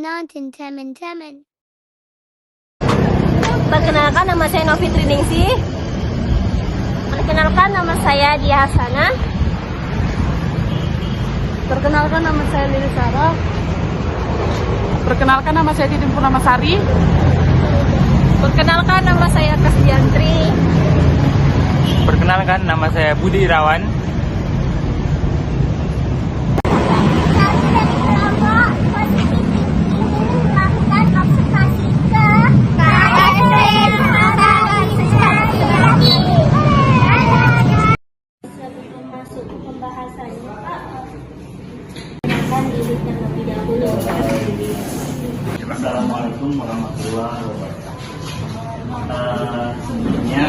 Penantin temen-temen. Perkenalkan, nama saya Novitri Ningsih. Perkenalkan, nama saya Dia Hasana. Perkenalkan, nama saya Lili Sarah. Perkenalkan, nama saya Didin Purnamasari. Perkenalkan, nama saya Kasdiantri. Perkenalkan, nama saya Budi Irawan. Sebelum masuk ke pembahasannya, akan diri terlebih dahulu. Assalamualaikum warahmatullahi wabarakatuh. Sebelumnya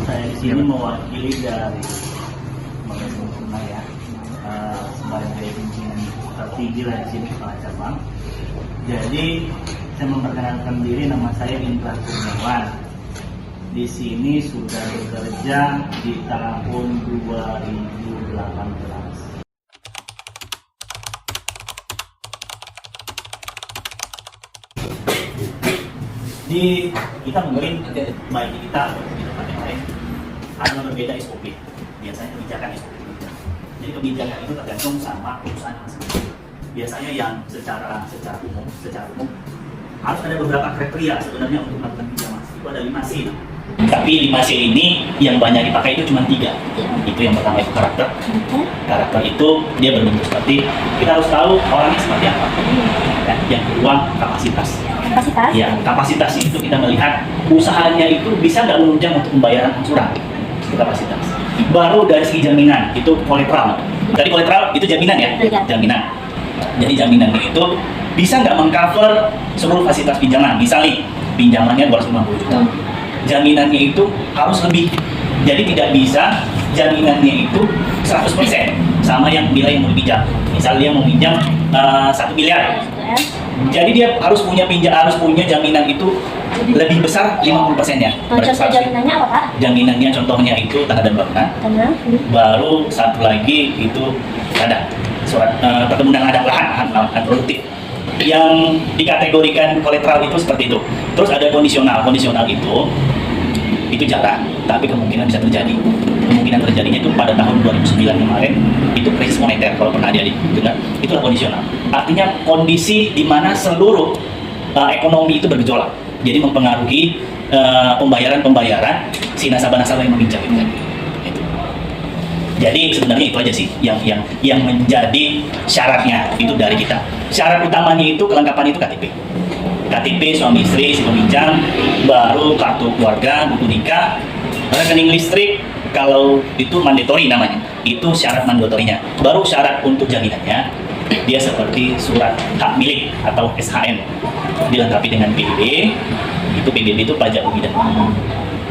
saya di sini mewakili dari Manajemen Sungai ya, sebagai pimpinan tertinggi lah di sini kepala cabang. Jadi saya memperkenalkan diri, nama saya Indra Kurniawan. Di sini sudah bekerja di tahun 2018. Di kita mungkin baik di kita atau di tempat yang lain ada berbeda SOP, biasanya kebijakan SOP. Jadi kebijakan itu tergantung sama perusahaan masing-masing. Biasanya yang secara umum harus ada beberapa kriteria sebenarnya untuk melakukan pinjaman. Itu ada 5C. Tapi 5C ini yang banyak dipakai itu cuma 3. Itu yang pertama itu karakter. Karakter itu dia berbentuk seperti, kita harus tahu orangnya seperti apa. Dan yang kedua kapasitas. Kapasitas? Ya, kapasitas itu kita melihat usahanya itu bisa nggak menunjang untuk pembayaran angsuran. Itu kapasitas. Baru dari segi jaminan, itu kolateral. Jadi kolateral itu jaminan ya? Iya. Jaminan. Jadi jaminannya itu bisa nggak mengcover seluruh fasilitas pinjaman. Misalnya pinjamannya 250 juta. Jaminannya itu harus lebih. Jadi tidak bisa jaminannya itu 100% sama yang nilai yang mau dipinjam. Misalnya dia mau pinjam 1 miliar. Jadi dia harus punya jaminan itu lebih besar 50%-nya. Contoh jaminannya apa, Pak? Jaminannya contohnya itu tanah dan bangunan. Baru satu lagi itu ada surat perkebunan adat lahan produktif. Yang dikategorikan kolateral itu seperti itu. Terus ada kondisional. Kondisional itu jarang, tapi kemungkinan bisa terjadi. Kemungkinan terjadinya itu pada tahun 2009 kemarin, itu krisis moneter kalau pernah dia dengar, itulah kondisional. Artinya kondisi di mana seluruh ekonomi itu bergejolak, jadi mempengaruhi pembayaran si nasabah-nasabah yang meminjam itu. Jadi sebenarnya itu aja sih yang menjadi syaratnya itu dari kita. Syarat utamanya itu kelengkapan itu KTP suami istri si peminjam, baru kartu keluarga, buku nikah, rekening listrik. Kalau itu mandatory namanya, itu syarat mandatorinya. Baru syarat untuk jaminannya, dia seperti surat hak milik atau SHM, dilengkapi dengan PBB. Itu PBB itu pajak bumi dan bangunan.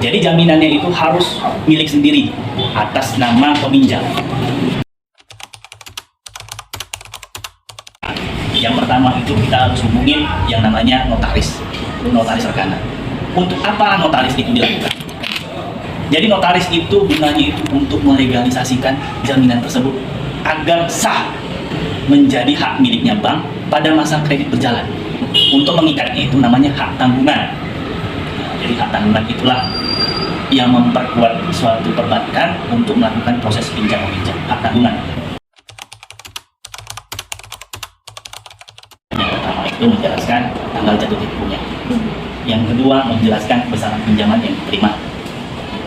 Jadi jaminannya itu harus milik sendiri atas nama peminjam. Yang pertama itu kita harus hubungin yang namanya notaris rekana. Untuk apa notaris itu dilakukan? Jadi notaris itu gunanya itu untuk melegalisasikan jaminan tersebut agar sah menjadi hak miliknya bank pada masa kredit berjalan. Untuk mengikatnya itu namanya hak tanggungan. Jadi hak tanggungan itulah yang memperkuat suatu perbankan untuk melakukan proses pinjam-meminjam, hak tanggungan. Yang pertama itu menjelaskan tanggal jatuh tempohnya. Yang kedua menjelaskan besaran pinjaman yang diterima.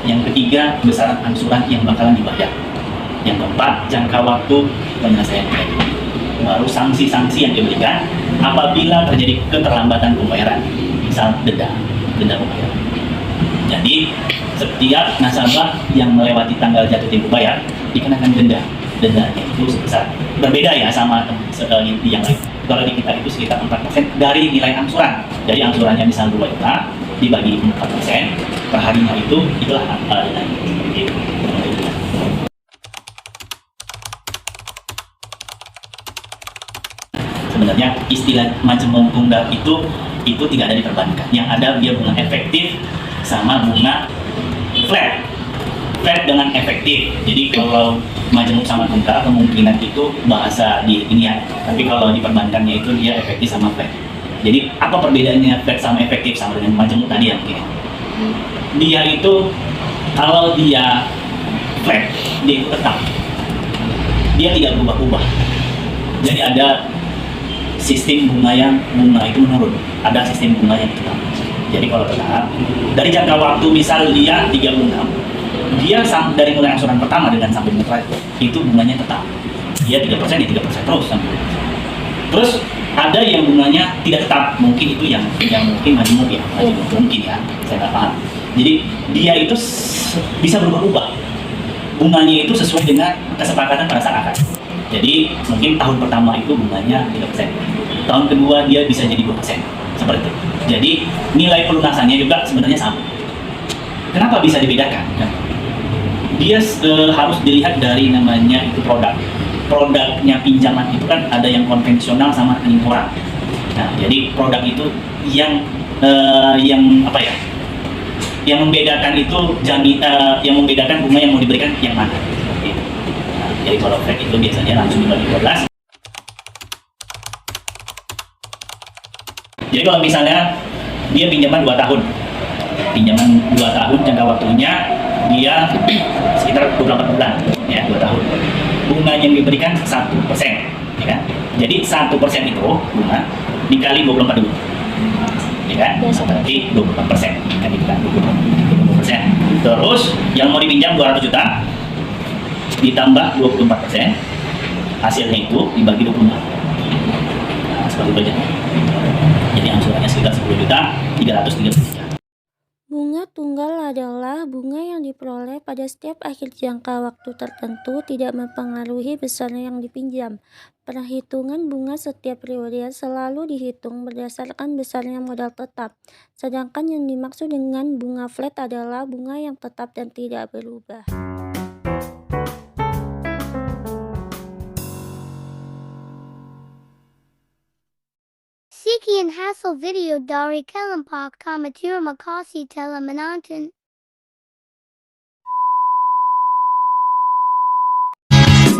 Yang ketiga besaran angsuran yang bakalan dibayar. Yang keempat jangka waktu penyelesaian kredit. Baru sanksi-sanksi yang diberikan apabila terjadi keterlambatan pembayaran, misal denda pembayaran. Jadi setiap nasabah yang melewati tanggal jatuh tempo bayar dikenakan denda. Dendanya itu sebesar berbeda ya sama yang lain. Kalau di kita itu sekitar 4% dari nilai angsuran. Jadi angsurannya misal 2 juta dibagi 4% per harinya itulah dendanya. Sebenarnya istilah majemuk tunggal itu tidak ada di perbankan. Yang ada dia bunga efektif sama bunga flat dengan efektif. Jadi kalau majemuk sama tunggal kemungkinan itu bahasa di ini ya. Tapi kalau di perbankannya itu dia efektif sama flat. Jadi apa perbedaannya flat sama efektif sama dengan majemuk tadi ya mungkin? Dia itu kalau dia flat, dia itu tetap, dia tidak berubah-ubah. Jadi ada sistem bunga itu menurun, ada sistem bunga yang tetap. Jadi kalau tetap dari jangka waktu misal dia 36, dia dari mulai angsuran pertama dengan sampai bunga terakhir itu bunganya tetap, dia 3% ya 3% terus sampai. Terus ada yang bunganya tidak tetap, mungkin itu yang mungkin majemuk ya, mungkin ya, saya nggak paham. Jadi dia itu bisa berubah-ubah, bunganya itu sesuai dengan kesepakatan pada saat akad. Jadi mungkin tahun pertama itu bunganya 3%, tahun kedua dia bisa jadi 2%, seperti itu. Jadi nilai pelunasannya juga sebenarnya sama. Kenapa bisa dibedakan? Dia harus dilihat dari namanya itu produknya pinjaman itu kan ada yang konvensional sama rekening orang. Nah, jadi produk itu yang apa ya? Yang membedakan itu yang membedakan bunga yang mau diberikan yang mana. Gitu. Nah, jadi kalau flat itu biasanya langsung dibagi 12. Jadi kalau misalnya dia pinjaman 2 tahun, jangka waktunya dia sekitar 24 bulan, ya 2 tahun. Bunga yang diberikan 1%, ya kan? Jadi 1% itu bunga dikali 24 dulu, ya kan? Berarti 24%, kan itu kan 24%. Terus yang mau dipinjam 200 juta ditambah 24%, hasilnya itu dibagi 24. Nah, seperti itu aja. Jadi angsurannya sekitar 10 juta 333. Bunga tunggal adalah bunga yang diperoleh pada setiap akhir jangka waktu tertentu, tidak mempengaruhi besarnya yang dipinjam. Perhitungan bunga setiap periode selalu dihitung berdasarkan besarnya modal tetap. Sedangkan yang dimaksud dengan bunga flat adalah bunga yang tetap dan tidak berubah. Sekian hasil video dari Kelompok Terima kasih telah menonton.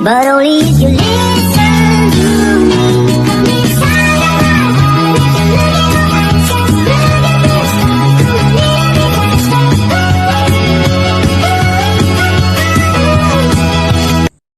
But only if you listen.